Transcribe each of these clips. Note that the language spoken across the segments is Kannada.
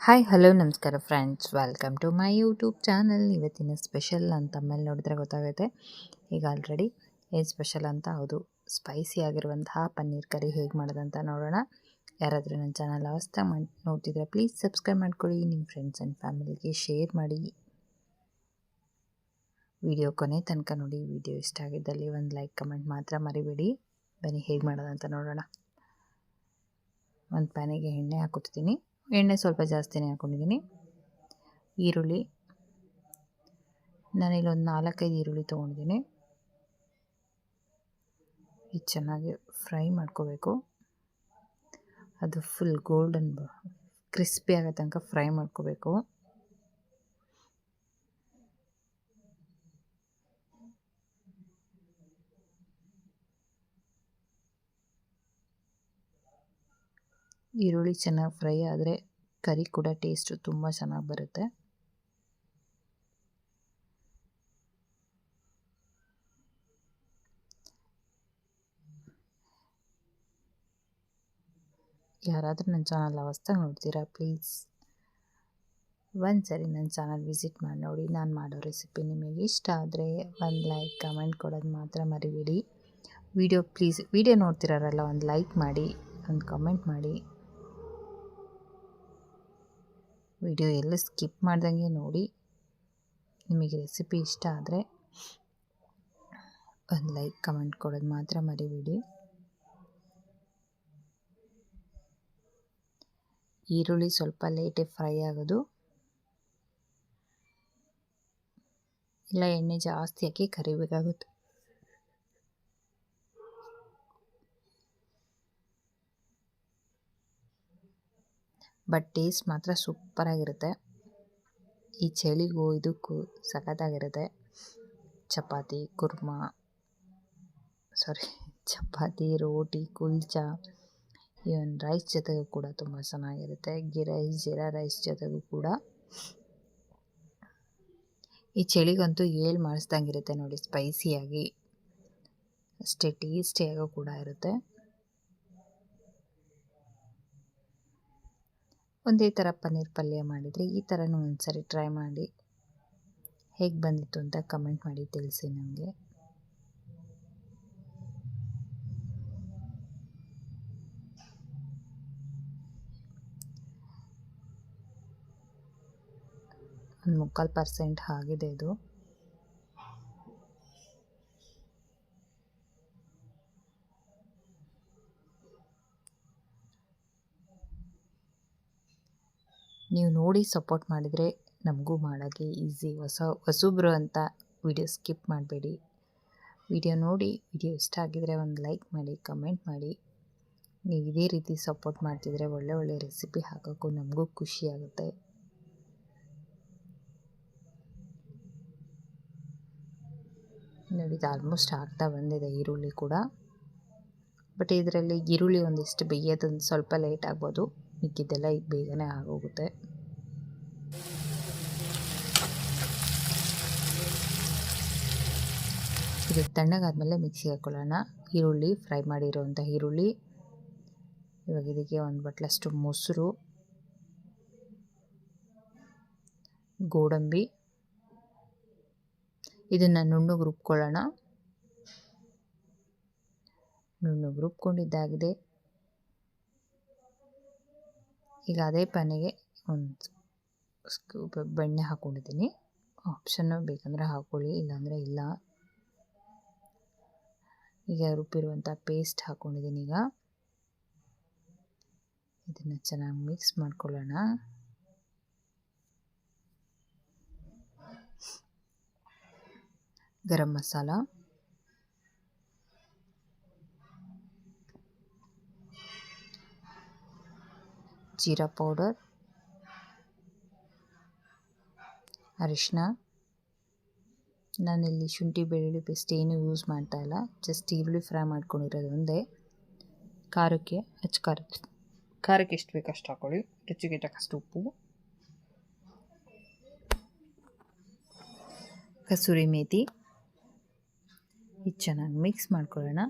ಹಾಯ್ ಹಲೋ ನಮಸ್ಕಾರ friends, welcome to my YouTube channel. ಇವತ್ತಿನ ಸ್ಪೆಷಲ್ ಅಂತ ಮೇಲೆ ನೋಡಿದ್ರೆ ಗೊತ್ತಾಗುತ್ತೆ. ಈಗ ಆಲ್ರೆಡಿ ಏನು ಸ್ಪೆಷಲ್ ಅಂತ, ಹೌದು, ಸ್ಪೈಸಿ ಆಗಿರುವಂತಹ ಪನ್ನೀರ್ ಕರಿ ಹೇಗೆ ಮಾಡೋದಂತ ನೋಡೋಣ. ಯಾರಾದರೂ ನನ್ನ ಚಾನಲ್ ಹೊಸ್ದಾಗಿ ನೋಡ್ತಿದ್ರೆ ಪ್ಲೀಸ್ ಸಬ್ಸ್ಕ್ರೈಬ್ ಮಾಡ್ಕೊಳ್ಳಿ, ನಿಮ್ಮ ಫ್ರೆಂಡ್ಸ್ ಆ್ಯಂಡ್ ಫ್ಯಾಮಿಲಿಗೆ ಶೇರ್ ಮಾಡಿ, ವಿಡಿಯೋ ಕೊನೆ ತನಕ ನೋಡಿ. ವಿಡಿಯೋ ಇಷ್ಟ ಆಗಿದ್ದಲ್ಲಿ ಒಂದು ಲೈಕ್ ಕಮೆಂಟ್ ಮಾತ್ರ ಮರಿಬೇಡಿ. ಬನ್ನಿ ಹೇಗೆ ಮಾಡೋದಂತ ನೋಡೋಣ. ಒಂದು ಪ್ಯಾನಿಗೆ ಎಣ್ಣೆ ಹಾಕೋತಿದ್ದೀನಿ. ಎಣ್ಣೆ ಸ್ವಲ್ಪ ಜಾಸ್ತಿನೇ ಹಾಕ್ಕೊಂಡಿದ್ದೀನಿ. ಈರುಳ್ಳಿ, ನಾನಿಲ್ಲೊಂದು 4-5 ಈರುಳ್ಳಿ ತೊಗೊಂಡಿದ್ದೀನಿ. ಇದು ಚೆನ್ನಾಗಿ ಫ್ರೈ ಮಾಡ್ಕೋಬೇಕು. ಅದು ಫುಲ್ ಗೋಲ್ಡನ್ ಕ್ರಿಸ್ಪಿ ಆಗೋ ತನಕ ಫ್ರೈ ಮಾಡ್ಕೋಬೇಕು. ಈರುಳ್ಳಿ ಚೆನ್ನಾಗಿ ಫ್ರೈ ಆದರೆ ಕರಿ ಕೂಡ ಟೇಸ್ಟು ತುಂಬ ಚೆನ್ನಾಗಿ ಬರುತ್ತೆ. ಯಾರಾದರೂ ನನ್ನ ಚಾನಲ್ ಹೊಸ್ದಾಗಿ ನೋಡ್ತೀರಾ ಪ್ಲೀಸ್ ಒಂದ್ಸರಿ ನನ್ನ ಚಾನಲ್ ವಿಸಿಟ್ ಮಾಡಿ ನೋಡಿ. ನಾನು ಮಾಡೋ ರೆಸಿಪಿ ನಿಮಗೆ ಇಷ್ಟ ಆದರೆ ಒಂದು ಲೈಕ್ ಕಮೆಂಟ್ ಕೊಡೋದು ಮಾತ್ರ ಮರಿಬೇಡಿ. ವಿಡಿಯೋ ನೋಡ್ತಿರೋರಲ್ಲ ಒಂದು ಲೈಕ್ ಮಾಡಿ, ಒಂದು ಕಮೆಂಟ್ ಮಾಡಿ. ವಿಡಿಯೋ ಎಲ್ಲ ಸ್ಕಿಪ್ ಮಾಡ್ದಂಗೆ ನೋಡಿ. ನಿಮಗೆ ರೆಸಿಪಿ ಇಷ್ಟ ಆದರೆ ಒಂದು ಲೈಕ್ ಕಮೆಂಟ್ ಕೊಡೋದು ಮಾತ್ರ ಮರಿಬೇಡಿ. ಈರುಳ್ಳಿ ಸ್ವಲ್ಪ ಲೇಟೇ ಫ್ರೈ ಆಗೋದು, ಇಲ್ಲ ಎಣ್ಣೆ ಜಾಸ್ತಿ ಹಾಕಿ ಕರಿಬೇಕಾಗುತ್ತೆ. ಬಟ್ ಟೇಸ್ಟ್ ಮಾತ್ರ ಸೂಪರಾಗಿರುತ್ತೆ. ಈ ಚಳಿಗೂ ಇದಕ್ಕೂ ಸಖತ್ತಾಗಿರುತ್ತೆ. ಚಪಾತಿ, ರೋಟಿ, ಕುಲ್ಚಾ, ಈವನ್ ರೈಸ್ ಜೊತೆಗೂ ಕೂಡ ತುಂಬ ಚೆನ್ನಾಗಿರುತ್ತೆ. ಜೀರಾ ರೈಸ್ ಜೊತೆಗೂ ಕೂಡ. ಈ ಚಳಿಗಂತೂ ಮಾಡಿಸ್ದಂಗಿರುತ್ತೆ ನೋಡಿ, ಸ್ಪೈಸಿಯಾಗಿ, ಅಷ್ಟೇ ಟೇಸ್ಟಿಯಾಗೂ ಕೂಡ ಇರುತ್ತೆ. ಒಂದೇ ಥರ ಪನ್ನೀರ್ ಪಲ್ಯ ಮಾಡಿದರೆ ಈ ಥರನೂ ಒಂದ್ಸರಿ ಟ್ರೈ ಮಾಡಿ. ಹೇಗೆ ಬಂದಿತ್ತು ಅಂತ ಕಮೆಂಟ್ ಮಾಡಿ ತಿಳಿಸಿ ನನಗೆ. ಒಂದು 3/4% ಆಗಿದೆ ಇದು. ನೀವು ನೋಡಿ ಸಪೋರ್ಟ್ ಮಾಡಿದರೆ ನಮಗೂ ಮಾಡೋಕ್ಕೆ ಈಸಿ. ಹೊಸಬ್ರು ಅಂತ ವಿಡಿಯೋ ಸ್ಕಿಪ್ ಮಾಡಬೇಡಿ. ವಿಡಿಯೋ ನೋಡಿ, ವಿಡಿಯೋ ಇಷ್ಟ ಆಗಿದರೆ ಒಂದು ಲೈಕ್ ಮಾಡಿ, ಕಮೆಂಟ್ ಮಾಡಿ. ನೀವು ಇದೇ ರೀತಿ ಸಪೋರ್ಟ್ ಮಾಡ್ತಿದ್ರೆ ಒಳ್ಳೆ ರೆಸಿಪಿ ಹಾಕೋಕ್ಕೂ ನಮಗೂ ಖುಷಿಯಾಗುತ್ತೆ. ನೋಡಿ, ಇದು ಆಲ್ಮೋಸ್ಟ್ ಆಗ್ತಾ ಬಂದಿದೆ ಈರುಳ್ಳಿ ಕೂಡ. ಬಟ್ ಇದರಲ್ಲಿ ಈರುಳ್ಳಿ ಒಂದಿಷ್ಟು ಬೇಯೋದೊಂದು ಸ್ವಲ್ಪ ಲೇಟ್ ಆಗ್ಬೋದು, ಮಿಕ್ಕಿದ್ದೆಲ್ಲ ಈಗ ಬೇಗನೆ ಆಗೋಗುತ್ತೆ. ಇದು ತಣ್ಣಗಾದ್ಮೇಲೆ ಮಿಕ್ಸಿಗೆ ಹಾಕ್ಕೊಳ್ಳೋಣ. ಈರುಳ್ಳಿ ಫ್ರೈ ಮಾಡಿರೋಂಥ ಈರುಳ್ಳಿ. ಇವಾಗ ಇದಕ್ಕೆ ಒಂದು ಬಟ್ಲಷ್ಟು ಮೊಸರು, ಗೋಡಂಬಿ, ಇದನ್ನು ನುಣ್ಣಗೆ ರುಬ್ಕೊಳ್ಳೋಣ. ನುಣ್ಣಗೆ ರುಬ್ಕೊಂಡಿದ್ದಾಗಿದೆ. ಈಗ ಅದೇ ಪ್ಯಾನಿಗೆ ಒಂದು ಸ್ಕೂಪ್ ಬೆಣ್ಣೆ ಹಾಕ್ಕೊಂಡಿದ್ದೀನಿ. ಆಪ್ಷನ್ನು ಬೇಕಂದರೆ ಹಾಕ್ಕೊಳ್ಳಿ, ಇಲ್ಲಾಂದರೆ ಇಲ್ಲ. ಈಗ ರುಬ್ಬಿರುವಂಥ ಪೇಸ್ಟ್ ಹಾಕ್ಕೊಂಡಿದ್ದೀನಿ. ಈಗ ಇದನ್ನು ಚೆನ್ನಾಗಿ ಮಿಕ್ಸ್ ಮಾಡ್ಕೊಳ್ಳೋಣ. ಗರಂ ಮಸಾಲ, ಜೀರಾ ಪೌಡರ್, ಅರಿಶಿನ. ನಾನಿಲ್ಲಿ ಶುಂಠಿ ಬೆಳ್ಳುಳ್ಳಿ ಪೇಸ್ಟ್ ಏನೂ ಯೂಸ್ ಮಾಡ್ತಾ ಇಲ್ಲ, ಜಸ್ಟ್ ಈರುಳ್ಳಿ ಫ್ರೈ ಮಾಡ್ಕೊಂಡಿರೋದು ಒಂದೇ. ಖಾರಕ್ಕೆ ಎಷ್ಟು ಬೇಕು ಅಷ್ಟು ಹಾಕ್ಕೊಳ್ಳಿ. ರುಚಿಗೆ ತಕ್ಕಷ್ಟು ಉಪ್ಪು, ಕಸೂರಿ ಮೇಥಿ. ಇದು ಚೆನ್ನಾಗಿ ಮಿಕ್ಸ್ ಮಾಡ್ಕೊಳ್ಳೋಣ.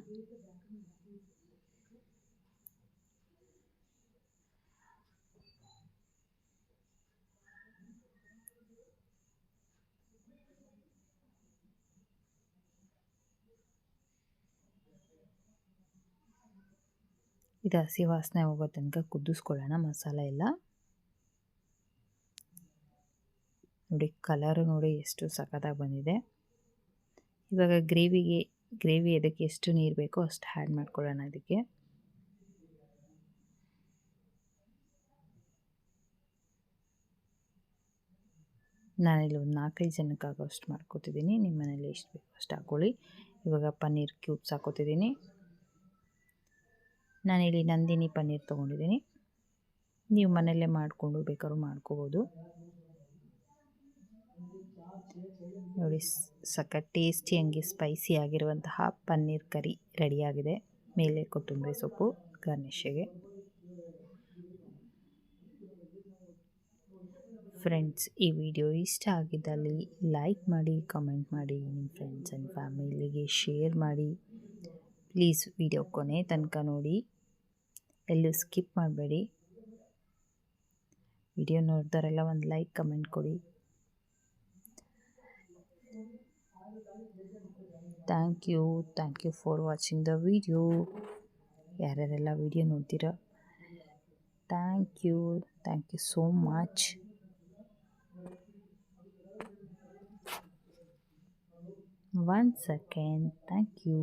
ಇದು ಹಸಿ ವಾಸನೆ ಹೋಗೋ ತನಕ ಕುದಿಸ್ಕೊಳ್ಳೋಣ ಮಸಾಲೆ ಎಲ್ಲ. ನೋಡಿ ಕಲರು ನೋಡಿ ಎಷ್ಟು ಸಖತ್ತಾಗಿ ಬಂದಿದೆ. ಇವಾಗ ಗ್ರೇವಿ ಅದಕ್ಕೆ ಎಷ್ಟು ನೀರು ಬೇಕೋ ಅಷ್ಟು ಆ್ಯಡ್ ಮಾಡ್ಕೊಳ್ಳೋಣ ಅದಕ್ಕೆ. ನಾನಿಲ್ಲಿ ಒಂದು 4-5 ಜನಕ್ಕಾಗೋಷ್ಟು ಮಾಡ್ಕೊತಿದ್ದೀನಿ. ನಿಮ್ಮ ಮನೇಲಿ ಎಷ್ಟು ಬೇಕೋ ಅಷ್ಟು ಹಾಕ್ಕೊಳ್ಳಿ. ಇವಾಗ ಪನ್ನೀರ್ ಕ್ಯೂಬ್ಸ್ ಹಾಕೋತಿದ್ದೀನಿ. ನಾನಿಲ್ಲಿ ನಂದಿನಿ ಪನ್ನೀರ್ ತೊಗೊಂಡಿದ್ದೀನಿ. ನೀವು ಮನೆಯಲ್ಲೇ ಮಾಡಿಕೊಂಡು ಬೇಕಾದ್ರೂ ಮಾಡ್ಕೋಬೋದು. ನೋಡಿ ಸಖತ್ ಟೇಸ್ಟಿ ಹಂಗೆ ಸ್ಪೈಸಿ ಆಗಿರುವಂತಹ ಪನ್ನೀರ್ ಕರಿ ರೆಡಿಯಾಗಿದೆ. ಮೇಲೆ ಕೊತ್ತಂಬರಿ ಸೊಪ್ಪು ಗಾರ್ನಿಷಿಗೆ. ಫ್ರೆಂಡ್ಸ್, ಈ ವಿಡಿಯೋ ಇಷ್ಟ ಆಗಿದ್ದಲ್ಲಿ ಲೈಕ್ ಮಾಡಿ, ಕಮೆಂಟ್ ಮಾಡಿ, ನಿಮ್ಮ ಫ್ರೆಂಡ್ಸ್ ಆ್ಯಂಡ್ ಫ್ಯಾಮಿಲಿಗೆ ಶೇರ್ ಮಾಡಿ. ಪ್ಲೀಸ್ ವಿಡಿಯೋ ಕೊನೆ ತನಕ ನೋಡಿ, ಎಲ್ಲೂ ಸ್ಕಿಪ್ ಮಾಡಬೇಡಿ. ವಿಡಿಯೋ ನೋಡಿದವರೆಲ್ಲ ಒಂದು ಲೈಕ್ ಕಮೆಂಟ್ ಕೊಡಿ. Thank you for watching the video. ಯಾರ್ಯಾರೆಲ್ಲ ವಿಡಿಯೋ ನೋಡ್ತೀರಾ, thank you so much. Once again, thank you.